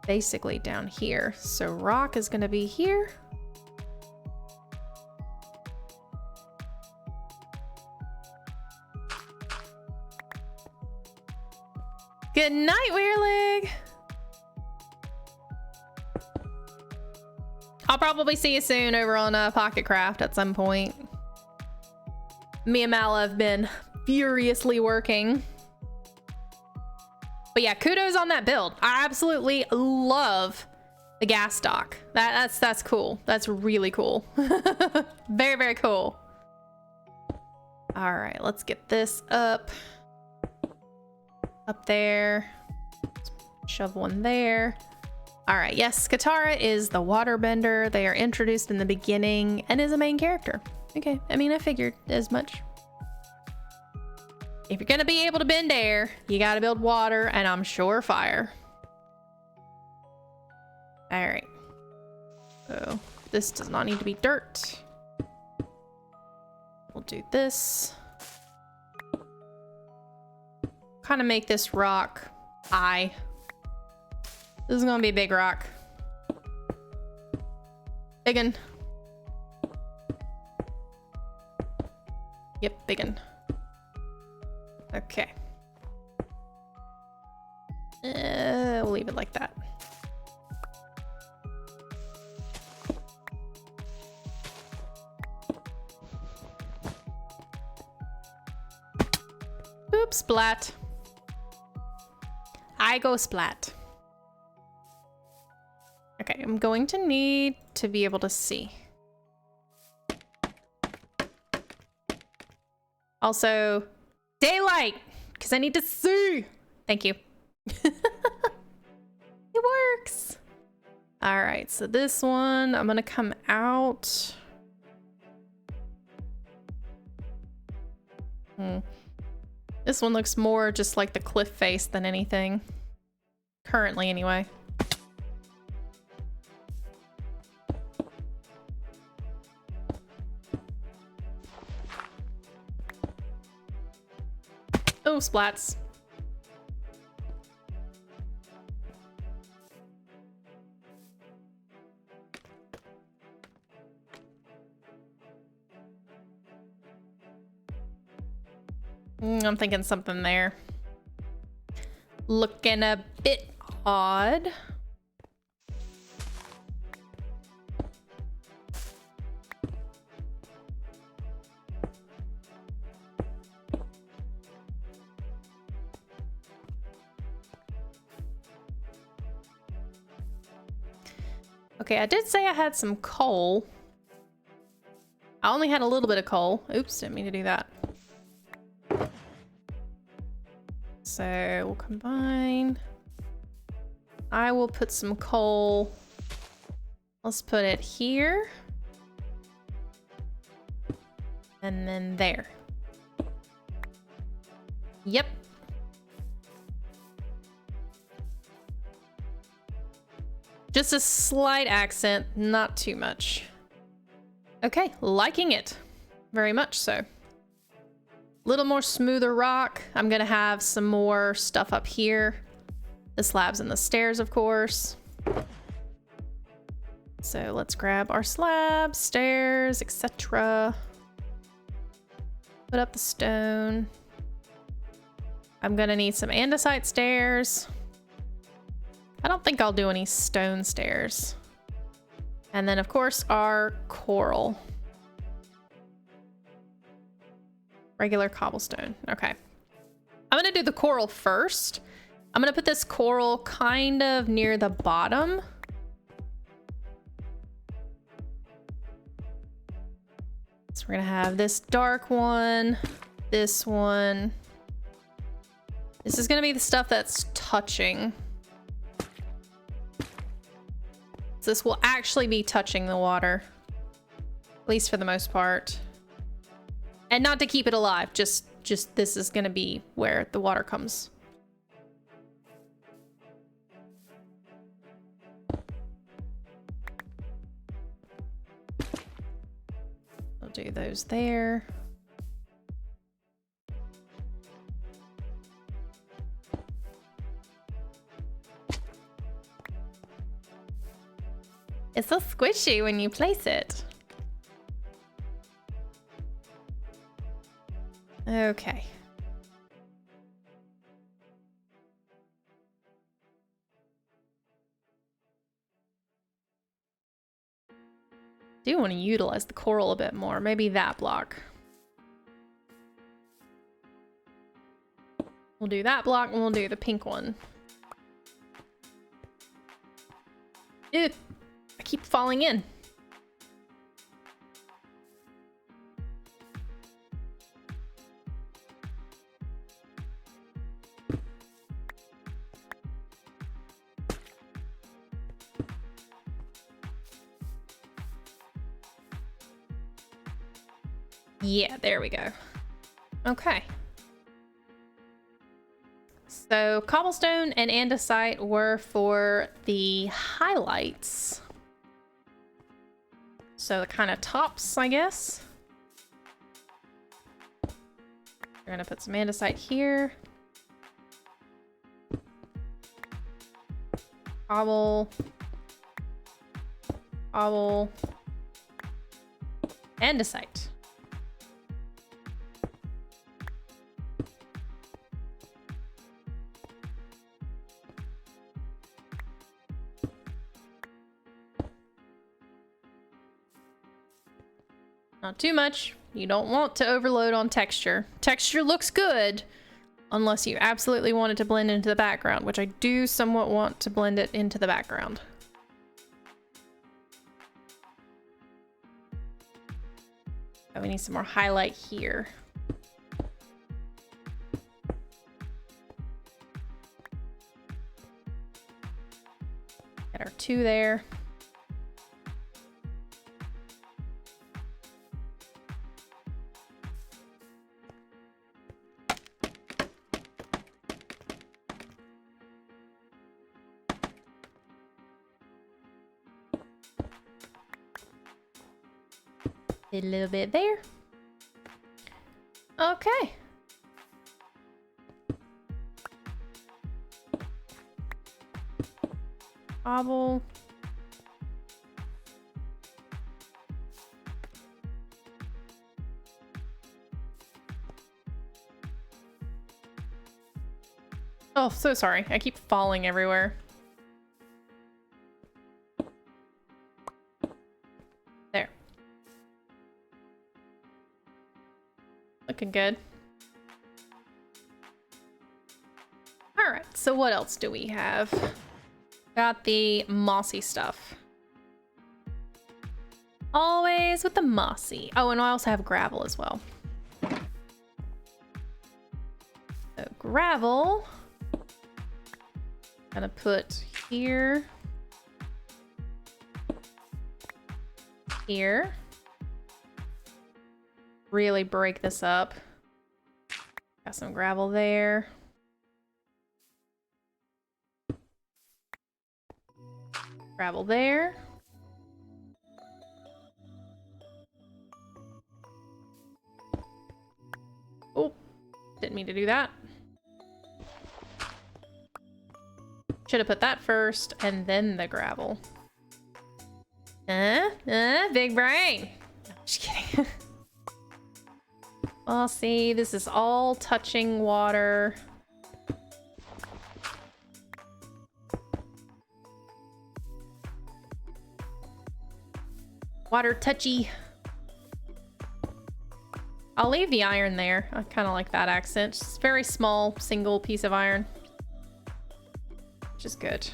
basically down here. So rock is gonna be here. Good night, Weirlig. I'll probably see you soon over on Pocket Craft at some point. Me and Mal have been furiously working. But yeah, kudos on that build. I absolutely love the gas dock. That's cool. That's really cool. Very, very cool. All right, let's get this up. Up there. Shove one there. All right, yes, Katara is the waterbender. They are introduced in the beginning and is a main character. Okay, I mean, I figured as much. If you're gonna be able to bend air, you gotta build water, and I'm sure fire. All right. So this does not need to be dirt. We'll do this. Kind of make this rock high. This is gonna be a big rock. Biggin. Yep, biggin. Okay. We'll leave it like that. Oops, splat. I go splat. Okay, I'm going to need to be able to see. Also, daylight, because I need to see. Thank you. It works. All right, so this one, I'm gonna come out. This one looks more just like the cliff face than anything. Currently, anyway. Oh, splats. I'm thinking something there. Looking a bit odd. Okay, I did say I had some coal. I only had a little bit of coal. Oops, didn't mean to do that. So we'll combine. I will put some coal. Let's put it here. And then there. Yep. Just a slight accent, not too much. Okay, liking it. Very much so. Little more smoother rock. I'm gonna have some more stuff up here. The slabs and the stairs, of course. So let's grab our slabs, stairs, etc. Put up the stone. I'm gonna need some andesite stairs. I don't think I'll do any stone stairs. And then, of course, our coral. Regular cobblestone. Okay. I'm gonna do the coral first. I'm gonna put this coral kind of near the bottom. So we're gonna have this dark one, this one. This is gonna be the stuff that's touching. So this will actually be touching the water, at least for the most part. And not to keep it alive, just this is gonna be where the water comes. I'll do those there. It's so squishy when you place it. Okay. Do want to utilize the coral a bit more. Maybe that block. We'll do that block and we'll do the pink one. Ew, I keep falling in. Yeah, there we go. Okay. So cobblestone and andesite were for the highlights. So the kind of tops, I guess. We're gonna put some andesite here. Cobble. Cobble. Andesite. Not too much. You don't want to overload on texture. Texture looks good unless you absolutely want it to blend into the background, which I do somewhat want to blend it into the background. Oh, we need some more highlight here. Get our 2 there. A little bit there. Okay. Cobble. Oh, so sorry. I keep falling everywhere. There. Looking good. All right, so what else do we have? Got the mossy stuff. Always with the mossy. Oh, and I also have gravel as well. So gravel. Gonna put here. Here. Really break this up. Got some gravel there. Gravel there. Oh, didn't mean to do that. Should have put that first and then the gravel. Big brain. No, just kidding. Well, see, this is all touching water. Water touchy. I'll leave the iron there. I kind of like that accent. It's a very small, single piece of iron. Which is good.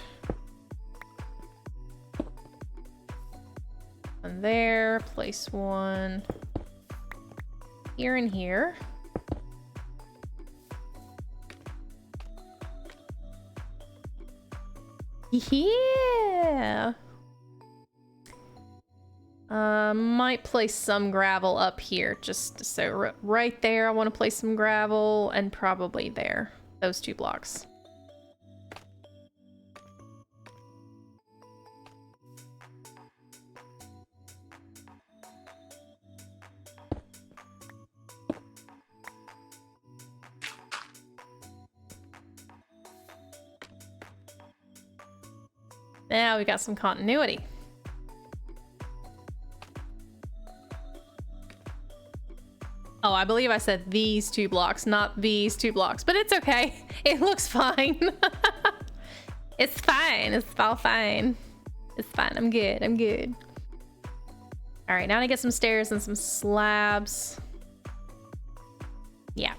And there, place one here and here. Yeah. Might place some gravel up here, just so right there. I want to place some gravel, and probably there. Those 2 blocks. Now we got some continuity. Oh, I believe I said these 2 blocks, not these 2 blocks, but it's okay. It looks fine. It's fine. It's all fine. It's fine. I'm good. I'm good. All right, now I get some stairs and some slabs. Yeah.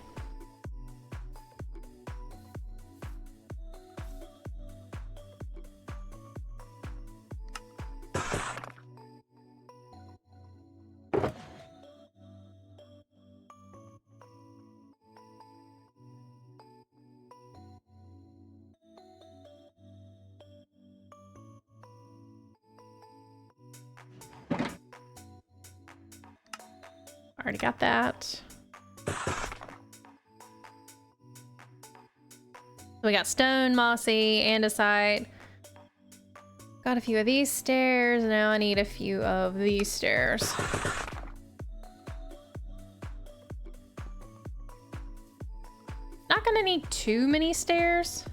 Already got that. We got stone, mossy, andesite. Got a few of these stairs. Now I need a few of these stairs. Not gonna need too many stairs.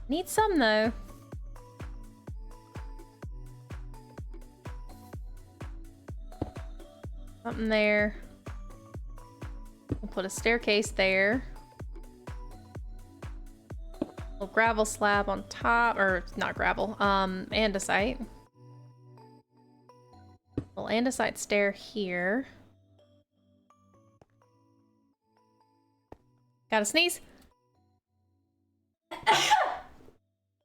Need some though. Something there. We'll put a staircase there. Little gravel slab on top, or not gravel, andesite. Little andesite stair here. Gotta sneeze.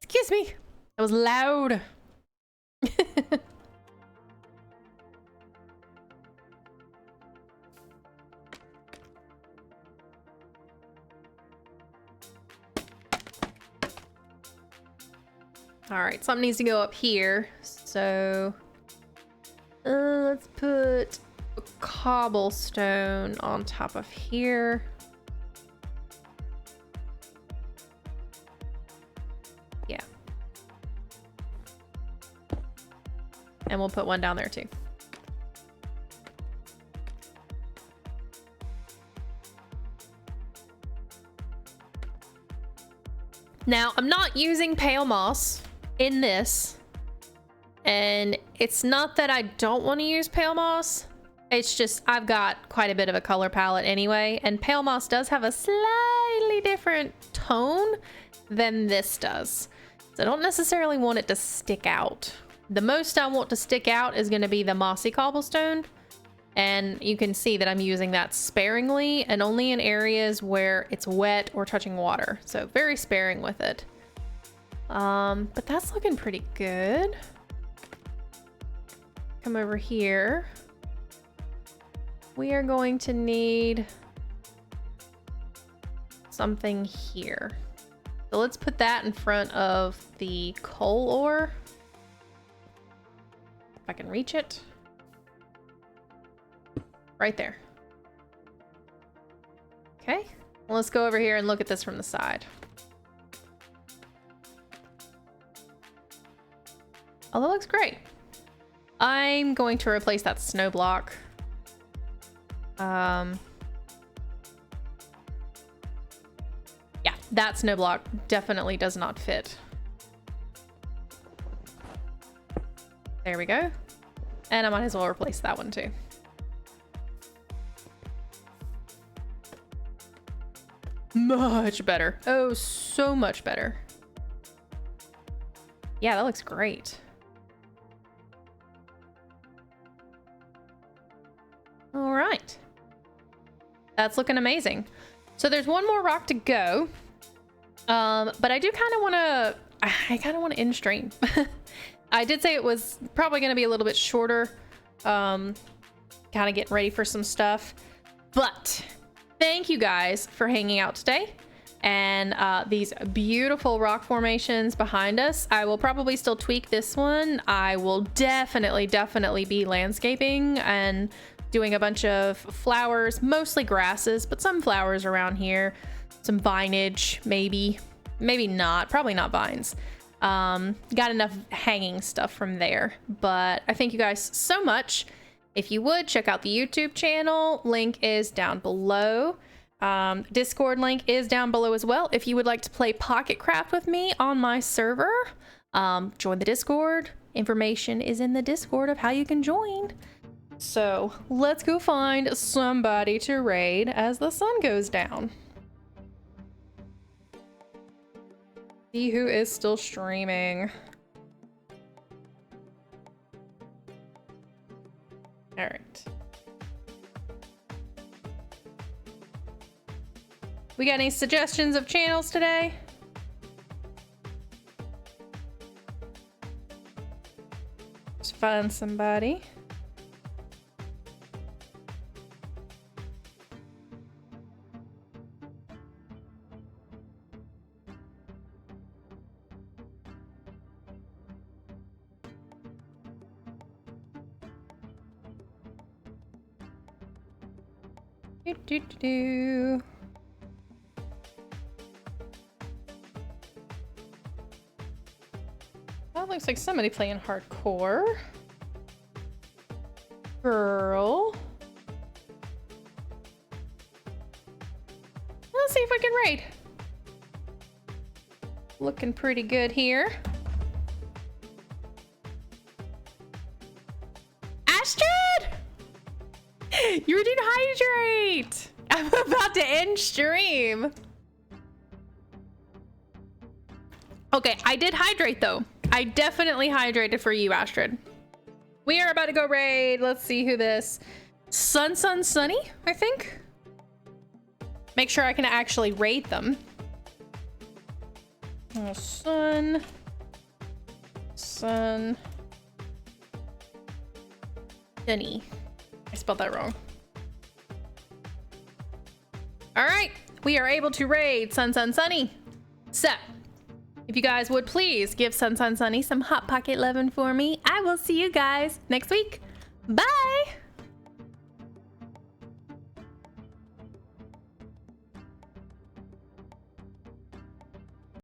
Excuse me. That was loud. All right, something needs to go up here. So let's put a cobblestone on top of here. Yeah. And we'll put one down there too. Now, I'm not using pale moss in this, and it's not that I don't want to use pale moss, it's just I've got quite a bit of a color palette anyway, and pale moss does have a slightly different tone than this does, so I don't necessarily want it to stick out. The most I want to stick out is going to be the mossy cobblestone, and you can see that I'm using that sparingly and only in areas where it's wet or touching water, so very sparing with it. But that's looking pretty good. Come over here. We are going to need something here. So let's put that in front of the coal ore. If I can reach it. Right there. Okay, well, let's go over here and look at this from the side. Oh, that looks great. I'm going to replace that snow block. Yeah, that snow block definitely does not fit. There we go. And I might as well replace that one too. Much better. Oh, so much better. Yeah, that looks great. All right. That's looking amazing. So there's one more rock to go. But I do kind of want to, I kind of want to end stream. I did say it was probably going to be a little bit shorter. Kind of getting ready for some stuff. But thank you guys for hanging out today. and these beautiful rock formations behind us. I will probably still tweak this one. I will definitely be landscaping and doing a bunch of flowers, mostly grasses, but some flowers around here. Some vinage, maybe not, probably not vines. Got enough hanging stuff from there, but I thank you guys so much. If you would check out the YouTube channel, link is down below. Discord link is down below as well. If you would like to play Pocket Craft with me on my server, join the Discord. Information is in the Discord of how you can join. So let's go find somebody to raid as the sun goes down. See who is still streaming. All right. We got any suggestions of channels today? Let's find somebody. That looks like somebody playing hardcore. Girl. Let's see if I can raid. Looking pretty good here. Astrid! You didn't hydrate! I'm about to end stream. Okay, I did hydrate though. I definitely hydrated for you, Astrid. We are about to go raid. Let's see who this... Sunny, I think? Make sure I can actually raid them. Oh, Sunny. I spelled that wrong. All right, we are able to raid Sunny. So, if you guys would please give Sunny some hot pocket loving for me, I will see you guys next week. Bye.